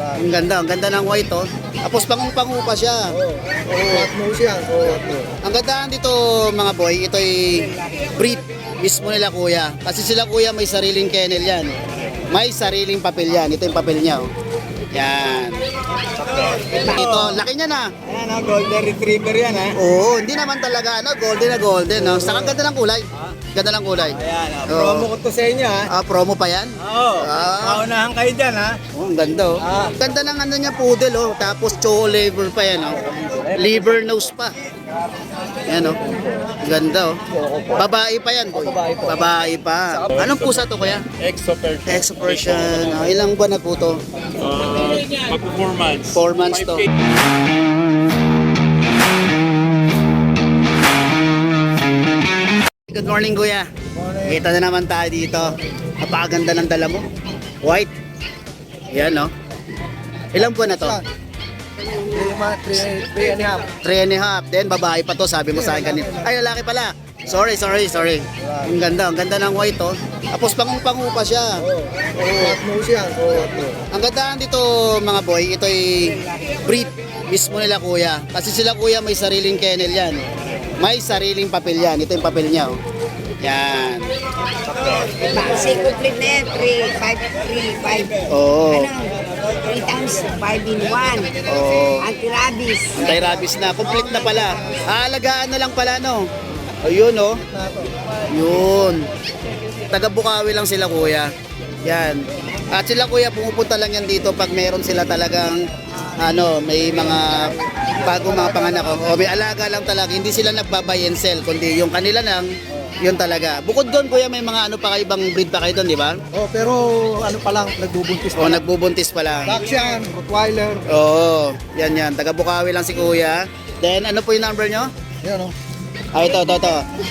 Ang ganda ng white oh. Tapos pangung-pangu pa siya. Flat nose yan. Ang gandaan dito mga boy, ito ay breed mismo nila kuya. Kasi sila kuya may sariling kennel yan. May sariling papel yan. Ito yung papel niya oh. Yan. Ito, laki niya na. Ayan ha, golden retriever yan ha. Oo, hindi naman talaga ano, golden na golden no. Saka ganda ng kulay. Ganda ng kulay. Ayan ha, promo ko to sa inyo ha. Promo pa yan? Oo, paunahan kayo dyan ha. Oh, ang ganda oh. Ganda ng ano niya poodle oh. Tapos choco liver pa yan oh. Liver nose pa. Yan oh. Ganda oh. Babae pa yan boy. Babae pa. Anong pusa to kuya? Exo-Persian. Exo-Persian. Ilang buwan na po to? Pag 4 months. 4 months to. Good morning kuya. Kita na naman tayo dito. Napakaganda ng dala mo. White. Yan no. Ilang buwan na to? 3 and a half. 3 and a half. Then babae pa to, sabi mo sa akin kanina. Ay, lalaki pala. Sorry. Ang ganda ng white oh. Tapos pangung-pangu pa siya. Flat nose yan. Ang gandaan dito mga boy, ito ay breed mismo nila kuya. Kasi sila kuya may sariling kennel yan. May sariling papel yan. Ito yung papel niya oh. Yan. Kasi complete na yan, 3, 5, 3, 5. Oo. Ano? 3 times 5 in 1. Oo. Anti-rabies. Anti-rabies na. Complete na pala. Aalagaan na lang pala no. Ayun oh. Yun. Taga Bukawi lang sila kuya. Yan. At sila kuya pumupunta lang yan dito pag meron sila talagang ano, may mga bagong mga panganak o may alaga lang talaga. Hindi sila nagba-buy and sell kundi yung kanila lang yun talaga. Bukod doon kuya may mga ano pa kayo ibang breed pa kayo doon, di ba? Oh, pero ano pa lang, nagbubuntis O nagbubuntis pa lang. Dachshund, Rottweiler. Oo. Yan. Taga Bukawi lang si kuya. Then ano po yung number nyo? Yan oh. Ito.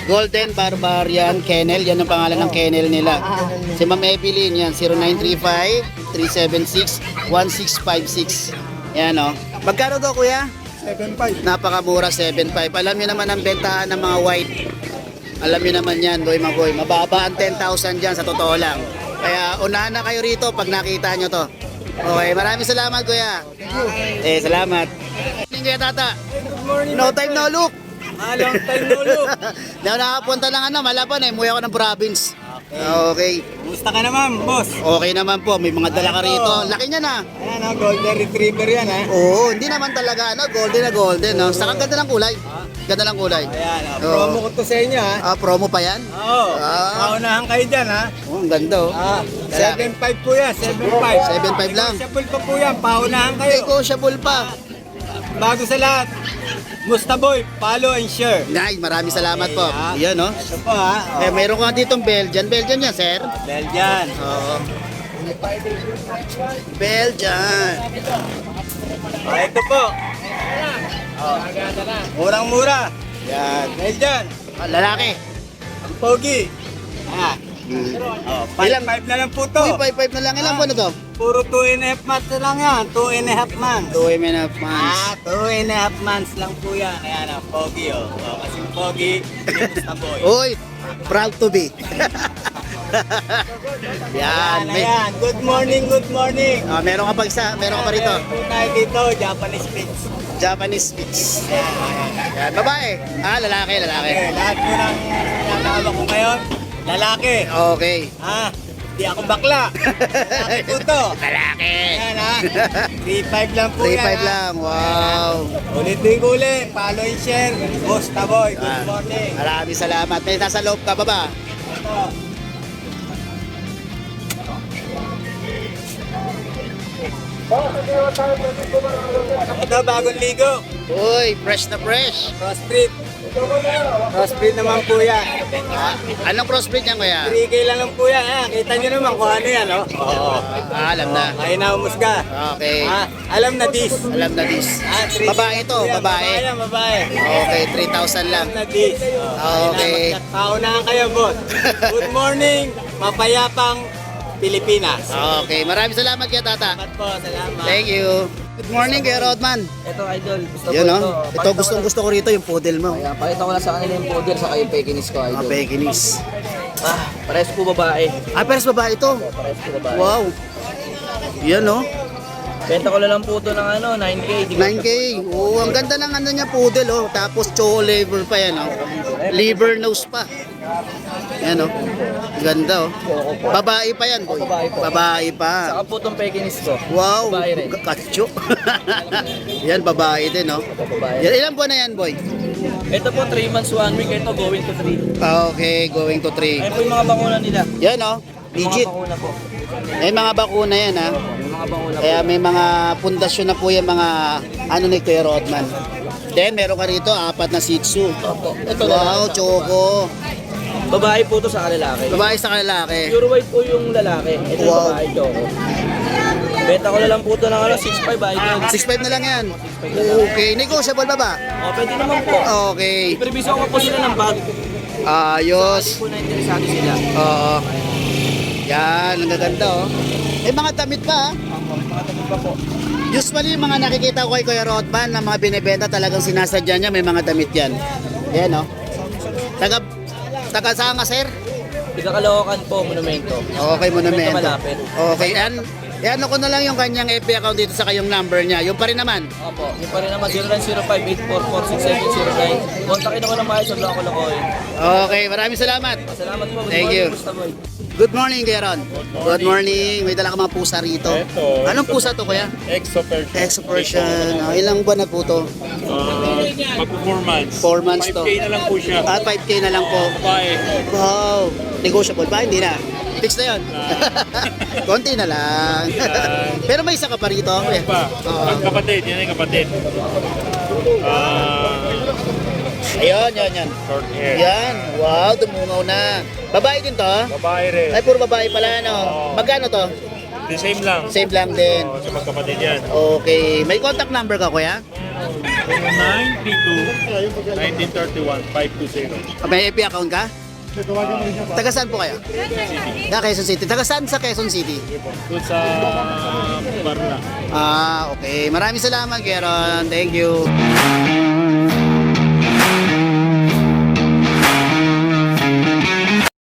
Golden Barbarian Kennel. Yan ang pangalan ng kennel nila. Si Ma'am Evelyn, yan. 0935-376-1656. Yan, o. Magkano to, kuya? 7.5. Napakamura, 7.5. Alam nyo naman ang bentahan ng mga white. Alam nyo naman yan, boy, mga boy. Mababa ang 10,000 dyan, sa totoo lang. Kaya unahan na kayo rito pag nakita nyo to. Okay, maraming salamat, kuya. Salamat. Morning, kuya Tata. No time, no look. Long time no look. Daw nakapunta ng ano, Malapan eh. Umuwi ako ng province. Okay. Kumusta ka naman, boss? Okay naman po. May mga dala ka rito. Laki niya na. Ayan ha, golden retriever yan ha. Oo, hindi naman talaga ano, golden na golden. No? Saka ganda ng kulay. Ganda ng kulay. Ayan ha, Oo. promo ko to sa inyo ha. Promo pa yan? Oo, paunahan kayo dyan ha. Ang ganda oh. 7.5 po yan, 7.5. 7.5 lang. Negotiable pa po yan, paunahan kayo. Negotiable pa. Bago sa lahat, Musta boy, follow and share. Nay, maraming salamat po. Yan no. Ito po ha. Meron ko nga ditong Belgian. Belgian yan, sir. Belgian. Oo. Belgian. Ito po. Murang-mura. Yan. Belgian. Lalaki. Ang pogi. Ilan? 5 na lang po to. Uy, 5 na lang. Ilan po na to? Puro 2 and a half months na lang yan. 2 and a half months. 2 and a half months. 2 and a half months lang po yan. Ayan ang pogi oh. Kasing pogi, Musta boy. Uy, proud to be. Yan. Ayan. Good morning, good morning. Meron ka pa isa. Meron ka pa rito. Po tayo dito, Japanese Spitz. Japanese Spitz. Yan. Babae. Lalaki. Lahat po ng natawag ko ngayon, lalaki. Okay. Di ako bakla. Lalaki po to. Lalaki. Ayan ha. 3.5 lang po 3.5 yan. lang. Wow. Ulitin ko ulit. Follow and share. Boss Taboy. Good morning. Maraming salamat. May nasa loob ka baba. Ito, bagong ligo. Uy, fresh na fresh. Crossbreed. Crossbreed naman po yan. Anong crossbreed yan, kuya? 3K lang po yan. Kita nyo naman kung ano yan, oh. Oo. Alam na. Kaya na umusga. Okay. Alam na this. Alam na this. 3K Babae to, po yan. babae. Yan, babae. Okay, 3,000 lang. Alam na this. Okay. Paunahan kayo, boss. Good morning, mapayapang Pilipinas. Okay, maraming salamat kaya tata. Salamat po, salamat. Thank you. Good morning kay Rodman. Ito idol, gusto Yun ko no. Ito gusto ko rito yung poodle mo. Ayan, pakita ko lang sa kanila yung poodle sa yung Pekinese ko idol. Pekinese. Pares po babae. Pers babae ito. Pares po babae. Wow. Yan no. Benta ko na lang po ito ng 9K. Di ko 9K. Oo, ang ganda ng ano niya, poodle, oh. Tapos choco liver pa yan, oh. Liver nose pa. Yan, oh. Ganda, oh. Babae pa yan, boy. Babae po. Babae pa. Saka po itong Pekinis ko. Wow, Babae rin. katso. Yan, babae din, oh. Babae. Yan, ilan buwan na yan, boy? Ito po 3 months, 1 week. Ito going to 3. Okay, going to 3. Ayun po yung mga bakuna nila. Yan, oh. Yung Legit. mga bakuna po. May mga bakuna yan, ha. Yung mga bakuna po. Kaya may mga pundasyon na po yung mga ano ni Kuya Rodman. Then, meron ka rito, 4 na Shih Tzu. Opo. Ito Wow, lalaki. choco. Babae po ito sa lalaki. Babae sa lalaki. Pure white po yung lalaki. Ito yung Wow. babae choco. Benta ko na lang po ito ng 6.5 idol. 6'5 na lang yan. Okay, negotiable ba ba? O, pwede naman po. Okay. Iprebiso ko po sila ng bag. Ayos. Po na interesado sila. Oo. Yan, ang gaganda, oh. May mga damit pa, ah. Mga tabi pa po. Usually, yung mga nakikita ko kay Kuya Rodman na mga binibenta talagang sinasadya niya, may mga damit yan. Yan, oh. Taga saan ka, sir? Tiga Caloocan po, monumento. Okay, monumento. Malapit. Okay, yan ko na lang yung kanyang FB account dito sa kayong number niya. Yung pa rin naman. Opo, yung pa rin naman 0905-844-6709. Kontakin ako ng mga sa Blanco Locoy. Okay, maraming salamat. Salamat po. Good Thank morning, you. Musta boy? Good morning, Kuya Ron. Good morning. May dala ka mga pusa rito. Eto. Anong pusa to, Kuya? Exo Persian. Exo Persian. Ilang buwan na po to? Mag-4 months. 4 months to. 5K na lang po siya. At 5K na lang po. Babae. Wow. Negotiable ba? Hindi na. Fix na yun. Konti na lang. Pero may isa ka pa rito. Kuya. Pa. Oo. Magkapatid. Yan yung kapatid. Ayun, yan. Short hair. Yan. Wow, dumungaw na. Babae din to? Babae rin. Ay, puro babae pala, no? Magkano to? The same lang. Same lang din. So magkapatid yan. Okay. May contact number ka, Kuya? 932-1931-520. May FB account ka? Taga saan po kayo? Quezon City. Taga saan sa Quezon City? Doon sa Barna. Okay. Maraming salamat, Kuya Ron. Thank you.